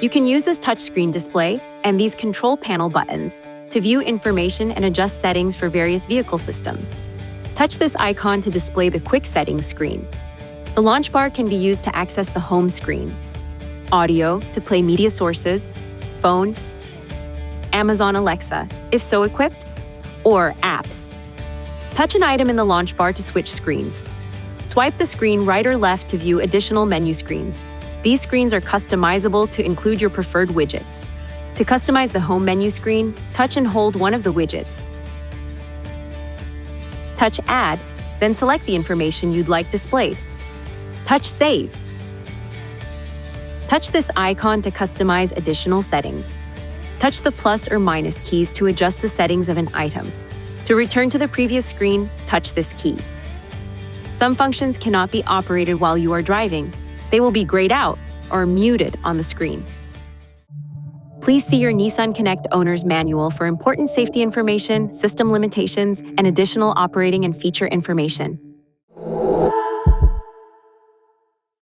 You can use this touchscreen display and these control panel buttons to view information and adjust settings for various vehicle systems. Touch this icon to display the quick settings screen. The launch bar can be used to access the home screen, audio to play media sources, phone, Amazon Alexa, if so equipped, or apps. Touch an item in the launch bar to switch screens. Swipe the screen right or left to view additional menu screens. These screens are customizable to include your preferred widgets. To customize the home menu screen, touch and hold one of the widgets. Touch Add, then select the information you'd like displayed. Touch Save. Touch this icon to customize additional settings. Touch the plus or minus keys to adjust the settings of an item. To return to the previous screen, touch this key. Some functions cannot be operated while you are driving. They will be grayed out or muted on the screen. Please see your Nissan Connect owner's manual for important safety information, system limitations, and additional operating and feature information.